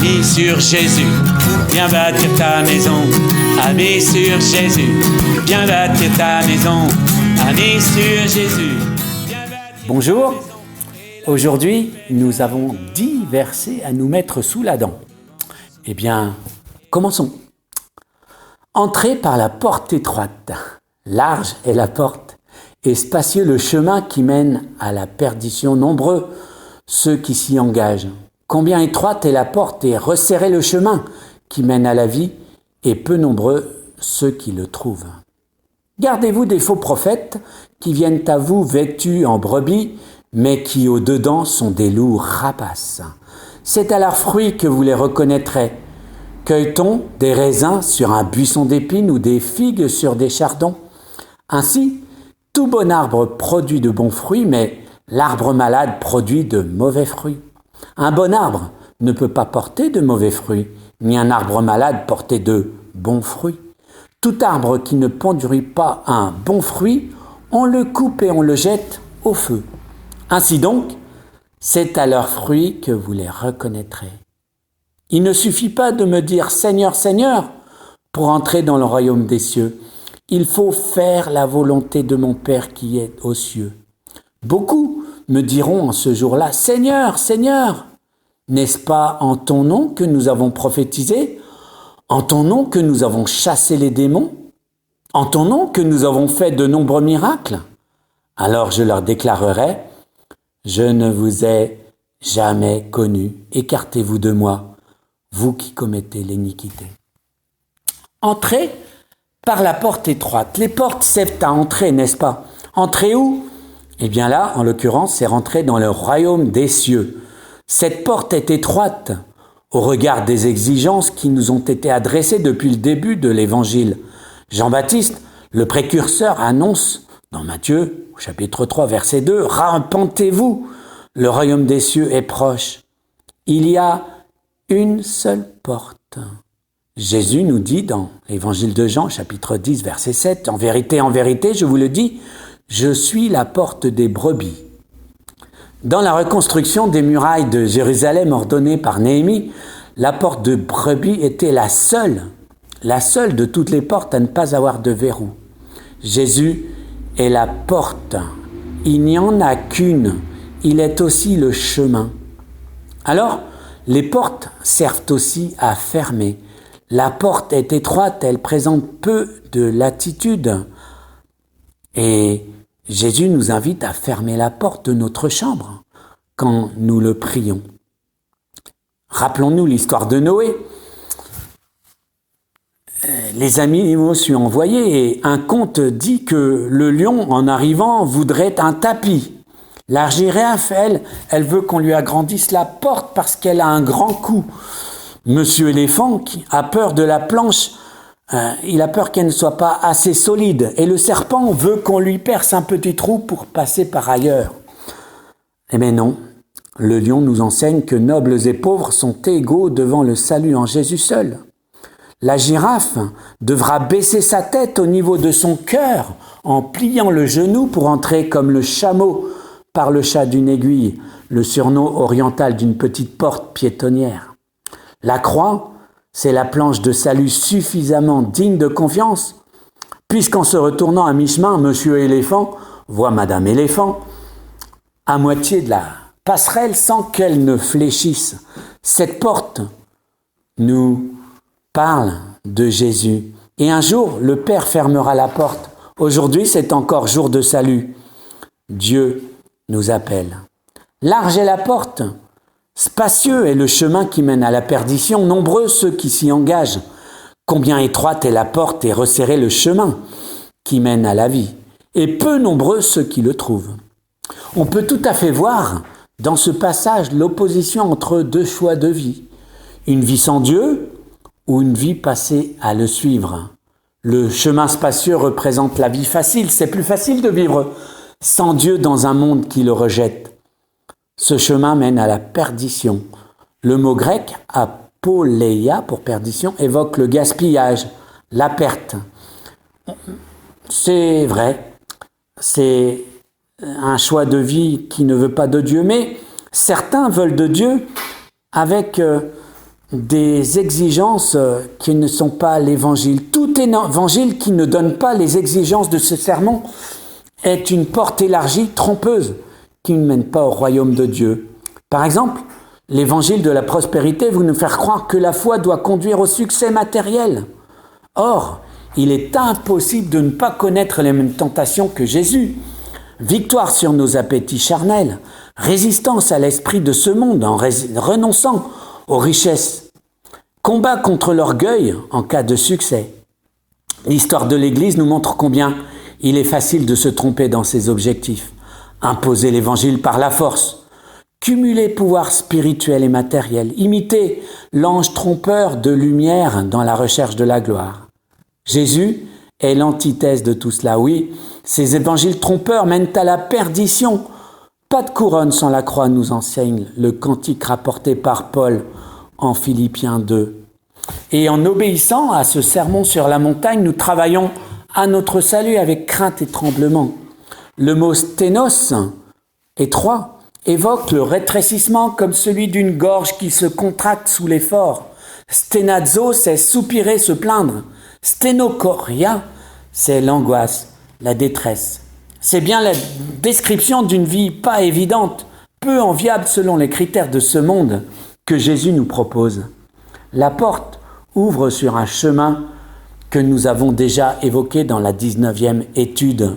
Amis sur Jésus, viens bâtir ta maison. Amis sur Jésus, viens bâtir ta maison. Amis sur Jésus. Bonjour, aujourd'hui nous avons 10 versets à nous mettre sous la dent. Eh bien, commençons. Entrez par la porte étroite, large est la porte, et spacieux le chemin qui mène à la perdition, nombreux ceux qui s'y engagent. Combien étroite est la porte et resserré le chemin qui mène à la vie, et peu nombreux ceux qui le trouvent. Gardez-vous des faux prophètes qui viennent à vous vêtus en brebis, mais qui au-dedans sont des loups rapaces. C'est à leurs fruits que vous les reconnaîtrez. Cueille-t-on des raisins sur un buisson d'épines ou des figues sur des chardons? Ainsi, tout bon arbre produit de bons fruits, mais l'arbre malade produit de mauvais fruits. Un bon arbre ne peut pas porter de mauvais fruits, ni un arbre malade porter de bons fruits. Tout arbre qui ne produit pas un bon fruit, on le coupe et on le jette au feu. Ainsi donc, c'est à leurs fruits que vous les reconnaîtrez. Il ne suffit pas de me dire « Seigneur, Seigneur » pour entrer dans le royaume des cieux. Il faut faire la volonté de mon Père qui est aux cieux. Beaucoup me diront en ce jour-là « Seigneur, Seigneur » n'est-ce pas en ton nom que nous avons prophétisé? En ton nom que nous avons chassé les démons? En ton nom que nous avons fait de nombreux miracles? Alors je leur déclarerai, je ne vous ai jamais connu, écartez-vous de moi, vous qui commettez l'iniquité. Entrez par la porte étroite. Les portes servent à entrer, n'est-ce pas? Entrer où? Eh bien là, en l'occurrence, c'est rentrer dans le royaume des cieux. Cette porte est étroite au regard des exigences qui nous ont été adressées depuis le début de l'Évangile. Jean-Baptiste, le précurseur, annonce dans Matthieu, au chapitre 3, verset 2, « Repentez-vous, le royaume des cieux est proche. » Il y a une seule porte. Jésus nous dit dans l'Évangile de Jean, chapitre 10, verset 7, « En vérité, je vous le dis, je suis la porte des brebis. » Dans la reconstruction des murailles de Jérusalem ordonnée par Néhémie, la porte de brebis était la seule de toutes les portes à ne pas avoir de verrou. Jésus est la porte. Il n'y en a qu'une. Il est aussi le chemin. Alors, les portes servent aussi à fermer. La porte est étroite, elle présente peu de latitude. Et Jésus nous invite à fermer la porte de notre chambre quand nous le prions. Rappelons-nous l'histoire de Noé. Les animaux sont envoyés et un conte dit que le lion, en arrivant, voudrait un tapis. La girafe, elle veut qu'on lui agrandisse la porte parce qu'elle a un grand cou. Monsieur éléphant qui a peur de la planche, il a peur qu'elle ne soit pas assez solide. Et le serpent veut qu'on lui perce un petit trou pour passer par ailleurs. Eh bien non, le lion nous enseigne que nobles et pauvres sont égaux devant le salut en Jésus seul. La girafe devra baisser sa tête au niveau de son cœur en pliant le genou pour entrer comme le chameau par le chat d'une aiguille, le surnom oriental d'une petite porte piétonnière. La croix, c'est la planche de salut suffisamment digne de confiance, puisqu'en se retournant à mi-chemin, Monsieur éléphant voit Madame éléphant à moitié de la passerelle sans qu'elle ne fléchisse. Cette porte nous parle de Jésus. Et un jour, le Père fermera la porte. Aujourd'hui, c'est encore jour de salut. Dieu nous appelle. Large est la porte. Spacieux est le chemin qui mène à la perdition, nombreux ceux qui s'y engagent. Combien étroite est la porte et resserré le chemin qui mène à la vie, et peu nombreux ceux qui le trouvent. On peut tout à fait voir dans ce passage l'opposition entre deux choix de vie, une vie sans Dieu ou une vie passée à le suivre. Le chemin spacieux représente la vie facile, c'est plus facile de vivre sans Dieu dans un monde qui le rejette. Ce chemin mène à la perdition. Le mot grec apoleia pour perdition évoque le gaspillage, la perte. C'est vrai, c'est un choix de vie qui ne veut pas de Dieu, mais certains veulent de Dieu avec des exigences qui ne sont pas l'évangile. Tout évangile qui ne donne pas les exigences de ce sermon est une porte élargie, trompeuse, qui ne mène pas au royaume de Dieu. Par exemple, l'évangile de la prospérité veut nous faire croire que la foi doit conduire au succès matériel. Or, il est impossible de ne pas connaître les mêmes tentations que Jésus. Victoire sur nos appétits charnels, résistance à l'esprit de ce monde en renonçant aux richesses, combat contre l'orgueil en cas de succès. L'histoire de l'Église nous montre combien il est facile de se tromper dans ses objectifs. Imposer l'Évangile par la force, cumuler pouvoir spirituel et matériel, imiter l'ange trompeur de lumière dans la recherche de la gloire. Jésus est l'antithèse de tout cela. Oui, ces évangiles trompeurs mènent à la perdition. Pas de couronne sans la croix, nous enseigne le cantique rapporté par Paul en Philippiens 2. Et en obéissant à ce sermon sur la montagne, nous travaillons à notre salut avec crainte et tremblement. Le mot sténos, étroit, évoque le rétrécissement comme celui d'une gorge qui se contracte sous l'effort. Sténazo, c'est soupirer, se plaindre. Sténochoria, c'est l'angoisse, la détresse. C'est bien la description d'une vie pas évidente, peu enviable selon les critères de ce monde que Jésus nous propose. La porte ouvre sur un chemin que nous avons déjà évoqué dans la 19e étude.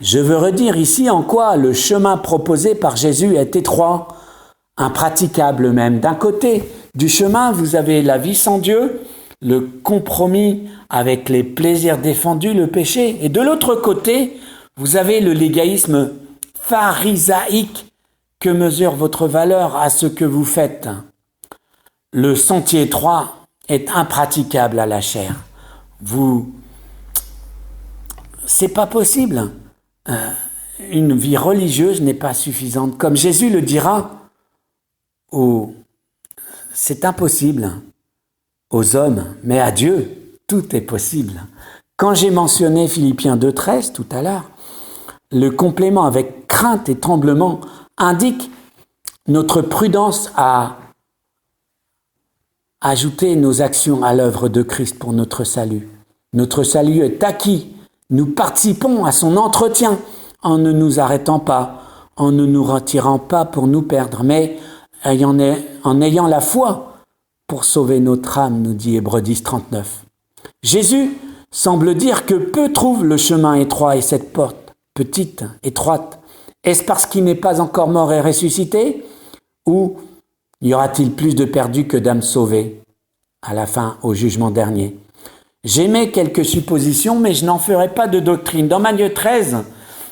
Je veux redire ici en quoi le chemin proposé par Jésus est étroit, impraticable même. D'un côté du chemin, vous avez la vie sans Dieu, le compromis avec les plaisirs défendus, le péché. Et de l'autre côté, vous avez le légaïsme pharisaïque que mesure votre valeur à ce que vous faites. Le sentier étroit est impraticable à la chair. C'est pas possible. Une vie religieuse n'est pas suffisante. Comme Jésus le dira, c'est impossible aux hommes, mais à Dieu, tout est possible. Quand j'ai mentionné Philippiens 2,13 tout à l'heure, le complément avec crainte et tremblement indique notre prudence à ajouter nos actions à l'œuvre de Christ pour notre salut. Notre salut est acquis. Nous participons à son entretien en ne nous arrêtant pas, en ne nous retirant pas pour nous perdre, mais en ayant la foi pour sauver notre âme, nous dit Hébreux 10, 39. Jésus semble dire que peu trouvent le chemin étroit et cette porte, petite, étroite. Est-ce parce qu'il n'est pas encore mort et ressuscité? Ou y aura-t-il plus de perdus que d'âmes sauvées à la fin, au jugement dernier? J'émets quelques suppositions, mais je n'en ferai pas de doctrine. Dans Matthieu 13,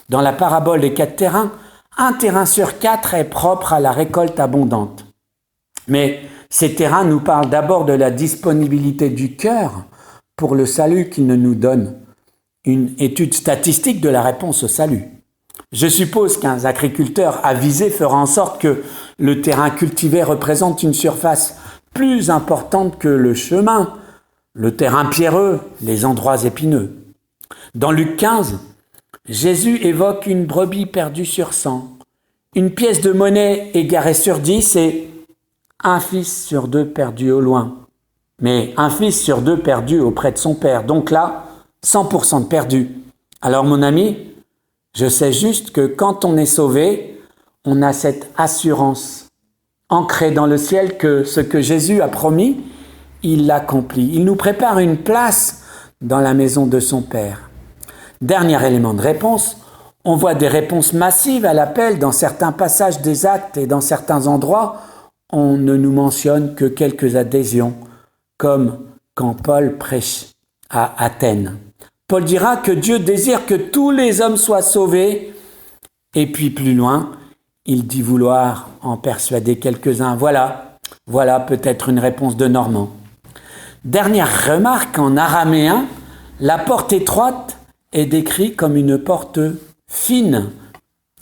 dans la parabole des 4 terrains, 1 terrain sur 4 est propre à la récolte abondante. Mais ces terrains nous parlent d'abord de la disponibilité du cœur pour le salut qu'il nous donne. Une étude statistique de la réponse au salut. Je suppose qu'un agriculteur avisé fera en sorte que le terrain cultivé représente une surface plus importante que le chemin, le terrain pierreux, les endroits épineux. Dans Luc 15, Jésus évoque une brebis perdue sur 100, une pièce de monnaie égarée sur 10 et un fils sur 2 perdu au loin. Mais un fils sur 2 perdu auprès de son père. Donc là, 100% de perdu. Alors mon ami, je sais juste que quand on est sauvé, on a cette assurance ancrée dans le ciel que ce que Jésus a promis, il l'accomplit. Il nous prépare une place dans la maison de son Père. Dernier élément de réponse, on voit des réponses massives à l'appel dans certains passages des Actes et dans certains endroits, on ne nous mentionne que quelques adhésions, comme quand Paul prêche à Athènes. Paul dira que Dieu désire que tous les hommes soient sauvés, et puis plus loin, il dit vouloir en persuader quelques-uns. Voilà peut-être une réponse de Normand. Dernière remarque, en araméen, la porte étroite est décrite comme une porte fine,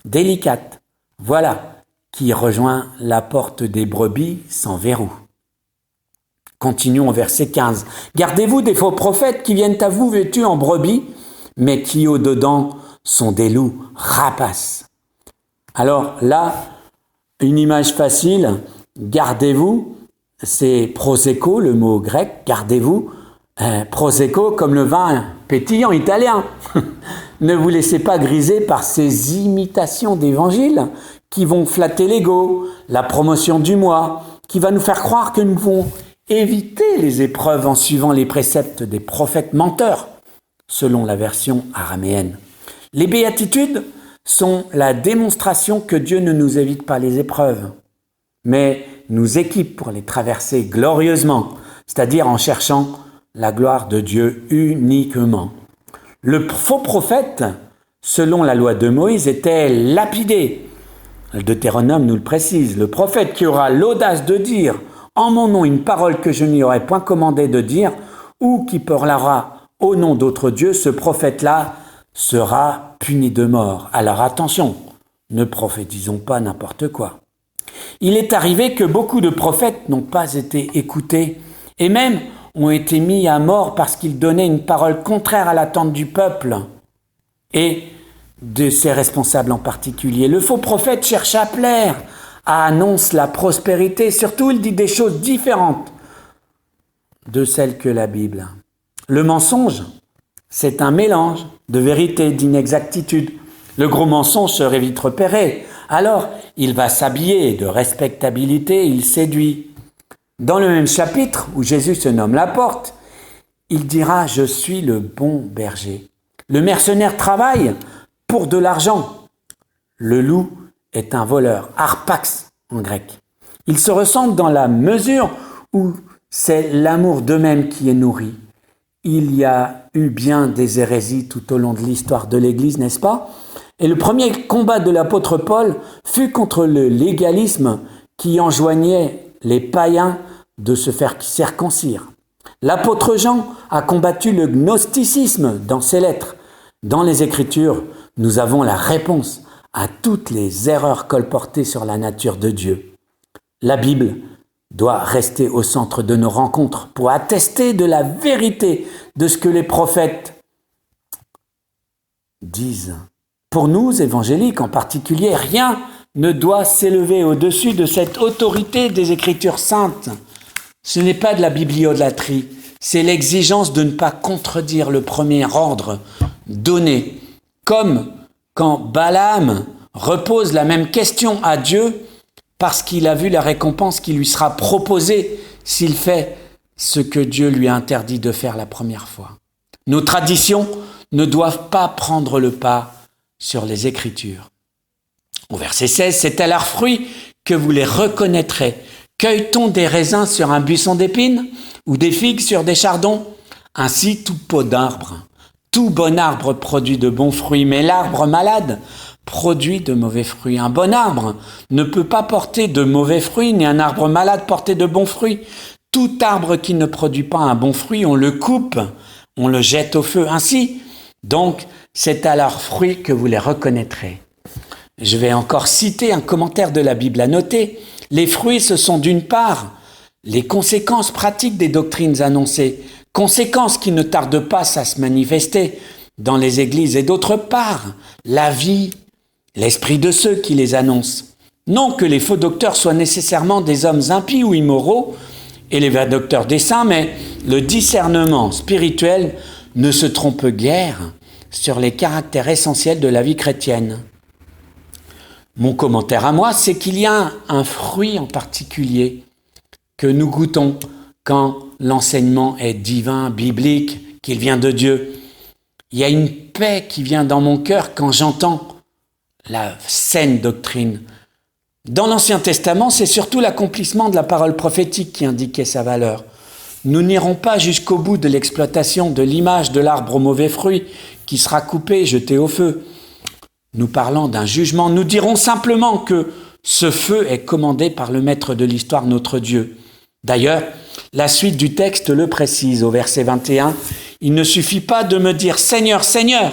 délicate. Voilà qui rejoint la porte des brebis sans verrou. Continuons au verset 15. Gardez-vous des faux prophètes qui viennent à vous vêtus en brebis, mais qui au-dedans sont des loups rapaces. Alors là, une image facile, gardez-vous, c'est prosecco, le mot grec, gardez-vous, prosecco comme le vin pétillant italien. Ne vous laissez pas griser par ces imitations d'évangile qui vont flatter l'ego, la promotion du moi, qui va nous faire croire que nous devons éviter les épreuves en suivant les préceptes des prophètes menteurs, selon la version araméenne. Les béatitudes sont la démonstration que Dieu ne nous évite pas les épreuves, mais nous équipe pour les traverser glorieusement, c'est-à-dire en cherchant la gloire de Dieu uniquement. Le faux prophète, selon la loi de Moïse, était lapidé. Le Deutéronome nous le précise. Le prophète qui aura l'audace de dire en mon nom une parole que je n'y aurais point commandé de dire, ou qui parlera au nom d'autres dieux, ce prophète-là sera puni de mort. Alors attention, ne prophétisons pas n'importe quoi. Il est arrivé que beaucoup de prophètes n'ont pas été écoutés et même ont été mis à mort parce qu'ils donnaient une parole contraire à l'attente du peuple et de ses responsables en particulier. Le faux prophète cherche à plaire, annonce la prospérité, surtout il dit des choses différentes de celles que la Bible. Le mensonge, c'est un mélange de vérité, d'inexactitude. Le gros mensonge serait vite repéré. Alors, il va s'habiller de respectabilité, il séduit. Dans le même chapitre, où Jésus se nomme la porte, il dira « Je suis le bon berger ». Le mercenaire travaille pour de l'argent. Le loup est un voleur, arpax en grec. Ils se ressemblent dans la mesure où c'est l'amour d'eux-mêmes qui est nourri. Il y a eu bien des hérésies tout au long de l'histoire de l'Église, n'est-ce pas ? Et le premier combat de l'apôtre Paul fut contre le légalisme qui enjoignait les païens de se faire circoncire. L'apôtre Jean a combattu le gnosticisme dans ses lettres. Dans les Écritures, nous avons la réponse à toutes les erreurs colportées sur la nature de Dieu. La Bible doit rester au centre de nos rencontres pour attester de la vérité de ce que les prophètes disent. Pour nous, évangéliques en particulier, rien ne doit s'élever au-dessus de cette autorité des Écritures saintes. Ce n'est pas de la bibliodâtrie, c'est l'exigence de ne pas contredire le premier ordre donné. Comme quand Balaam repose la même question à Dieu parce qu'il a vu la récompense qui lui sera proposée s'il fait ce que Dieu lui a interdit de faire la première fois. Nos traditions ne doivent pas prendre le pas sur les Écritures. Au verset 16, c'est à leurs fruits que vous les reconnaîtrez. Cueille-t-on des raisins sur un buisson d'épines ou des figues sur des chardons ? Ainsi, tout pot d'arbre, tout bon arbre produit de bons fruits, mais l'arbre malade produit de mauvais fruits. Un bon arbre ne peut pas porter de mauvais fruits, ni un arbre malade porter de bons fruits. Tout arbre qui ne produit pas un bon fruit, on le coupe, on le jette au feu. Ainsi, donc, c'est à leurs fruits que vous les reconnaîtrez. Je vais encore citer un commentaire de la Bible à noter. Les fruits, ce sont d'une part les conséquences pratiques des doctrines annoncées, conséquences qui ne tardent pas à se manifester dans les églises, et d'autre part, la vie, l'esprit de ceux qui les annoncent. Non que les faux docteurs soient nécessairement des hommes impies ou immoraux, et les vrais docteurs des saints, mais le discernement spirituel ne se trompe guère sur les caractères essentiels de la vie chrétienne. Mon commentaire à moi, c'est qu'il y a un fruit en particulier que nous goûtons quand l'enseignement est divin, biblique, qu'il vient de Dieu. Il y a une paix qui vient dans mon cœur quand j'entends la saine doctrine. Dans l'Ancien Testament, c'est surtout l'accomplissement de la parole prophétique qui indiquait sa valeur. Nous n'irons pas jusqu'au bout de l'exploitation de l'image de l'arbre aux mauvais fruits qui sera coupé et jeté au feu. Nous parlons d'un jugement. Nous dirons simplement que ce feu est commandé par le maître de l'histoire, notre Dieu. D'ailleurs, la suite du texte le précise au verset 21. Il ne suffit pas de me dire « Seigneur, Seigneur »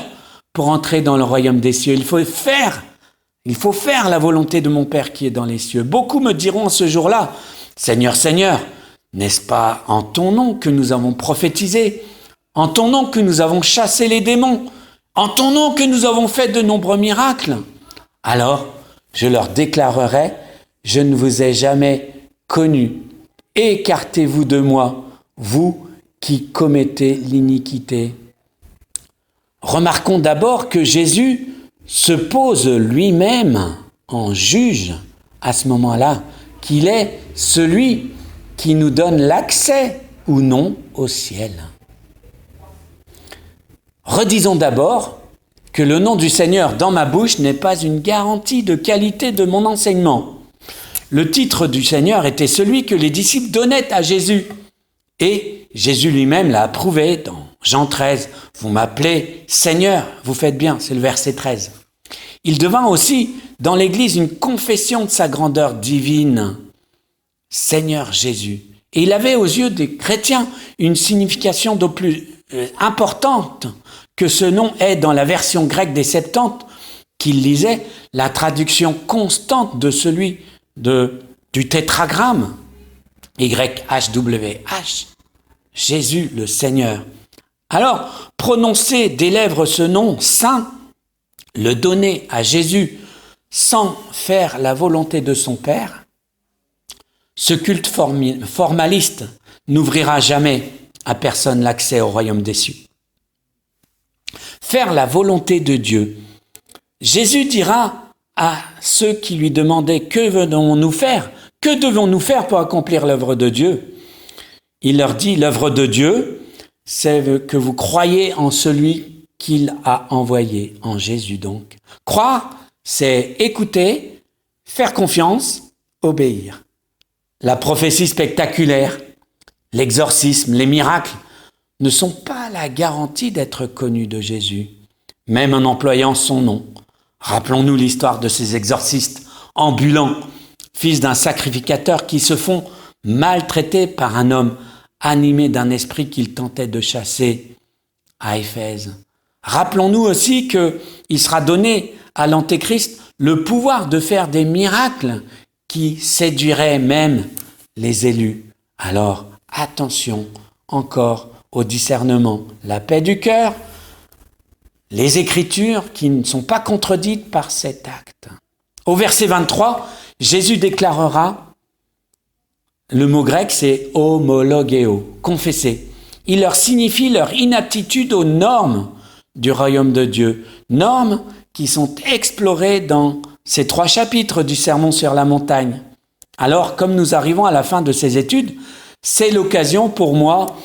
pour entrer dans le royaume des cieux. Il faut faire la volonté de mon Père qui est dans les cieux. Beaucoup me diront ce jour-là « Seigneur, Seigneur » n'est-ce pas en ton nom que nous avons prophétisé, en ton nom que nous avons chassé les démons, en ton nom que nous avons fait de nombreux miracles? Alors, je leur déclarerai, je ne vous ai jamais connus écartez-vous de moi, vous qui commettez l'iniquité. » Remarquons d'abord que Jésus se pose lui-même en juge à ce moment-là, qu'il est celui qui nous donne l'accès ou non au ciel. Redisons d'abord que le nom du Seigneur dans ma bouche n'est pas une garantie de qualité de mon enseignement. Le titre du Seigneur était celui que les disciples donnaient à Jésus. Et Jésus lui-même l'a approuvé dans Jean 13. Vous m'appelez Seigneur, vous faites bien, c'est le verset 13. Il devint aussi dans l'Église une confession de sa grandeur divine. Seigneur Jésus. Et il avait aux yeux des chrétiens une signification d'autant plus importante que ce nom est dans la version grecque des Septante qu'il lisait la traduction constante de celui du tétragramme YHWH, Jésus le Seigneur. Alors, prononcer des lèvres ce nom saint, le donner à Jésus sans faire la volonté de son Père, ce culte formaliste n'ouvrira jamais à personne l'accès au royaume des cieux. Faire la volonté de Dieu. Jésus dira à ceux qui lui demandaient « Que devons-nous faire ? Que devons-nous faire pour accomplir l'œuvre de Dieu ?» Il leur dit « L'œuvre de Dieu, c'est que vous croyez en celui qu'il a envoyé, en Jésus donc. Croire, c'est écouter, faire confiance, obéir. La prophétie spectaculaire, l'exorcisme, les miracles ne sont pas la garantie d'être connus de Jésus, même en employant son nom. Rappelons-nous l'histoire de ces exorcistes ambulants, fils d'un sacrificateur qui se font maltraiter par un homme animé d'un esprit qu'il tentait de chasser à Éphèse. Rappelons-nous aussi qu'il sera donné à l'Antéchrist le pouvoir de faire des miracles qui séduiraient même les élus. Alors, attention encore au discernement, la paix du cœur, les Écritures qui ne sont pas contredites par cet acte. Au verset 23, Jésus déclarera, le mot grec c'est homologeo, confesser. Il leur signifie leur inaptitude aux normes du royaume de Dieu, normes qui sont explorées dans ces 3 chapitres du Sermon sur la montagne. Alors, comme nous arrivons à la fin de ces études, c'est l'occasion pour moi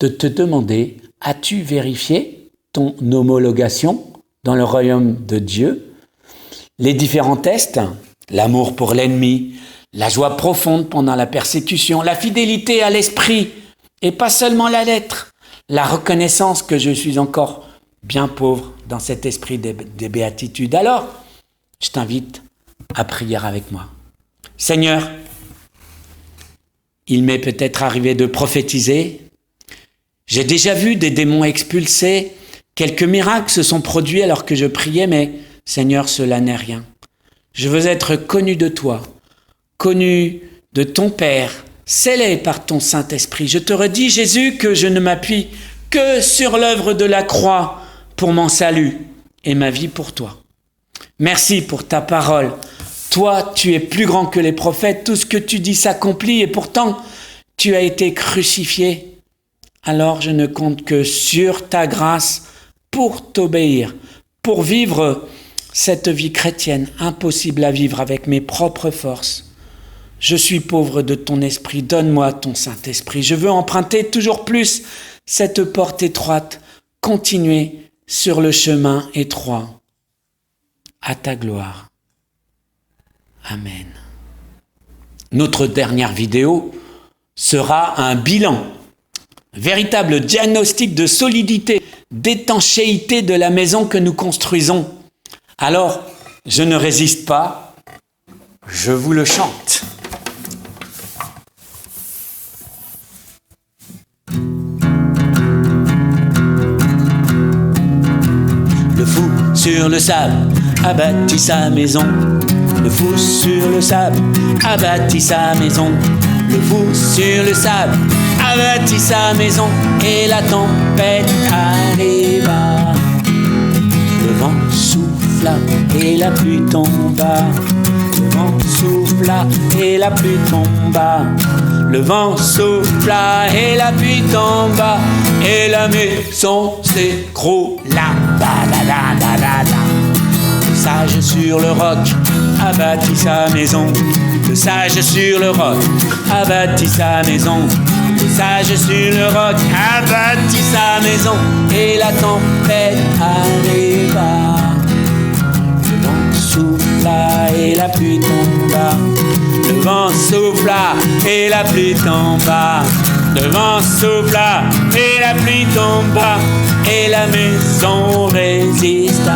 de te demander, as-tu vérifié ton homologation dans le royaume de Dieu? Les différents tests, l'amour pour l'ennemi, la joie profonde pendant la persécution, la fidélité à l'esprit, et pas seulement la lettre, la reconnaissance que je suis encore bien pauvre dans cet esprit des béatitudes. Alors, je t'invite à prier avec moi. Seigneur, il m'est peut-être arrivé de prophétiser. J'ai déjà vu des démons expulsés. Quelques miracles se sont produits alors que je priais, mais Seigneur, cela n'est rien. Je veux être connu de toi, connu de ton Père, scellé par ton Saint-Esprit. Je te redis, Jésus, que je ne m'appuie que sur l'œuvre de la croix pour mon salut et ma vie pour toi. Merci pour ta parole. Toi, tu es plus grand que les prophètes. Tout ce que tu dis s'accomplit et pourtant, tu as été crucifié. Alors, je ne compte que sur ta grâce pour t'obéir, pour vivre cette vie chrétienne impossible à vivre avec mes propres forces. Je suis pauvre de ton esprit. Donne-moi ton Saint-Esprit. Je veux emprunter toujours plus cette porte étroite, continuer sur le chemin étroit à ta gloire. Amen. Notre dernière vidéo sera un bilan, véritable diagnostic de solidité, d'étanchéité de la maison que nous construisons. Alors, je ne résiste pas, je vous le chante. Le fou sur le sable a bâti sa maison. Le fou sur le sable a bâti sa maison. Le fou sur le sable a bâti sa maison. Et la tempête arriva. Le vent souffla et la pluie tomba. Le vent souffla et la pluie tomba. Le vent souffla et la pluie tomba, et la maison s'écroula. Le sage sur le roc a bâti sa maison. Le sage sur le roc a bâti sa maison. Le sage sur le roc a bâti sa maison. Et la tempête arriva. Le vent souffla et la pluie tomba. Le vent souffla et la pluie tomba. Le vent souffla et la pluie tomba. Et la maison résista.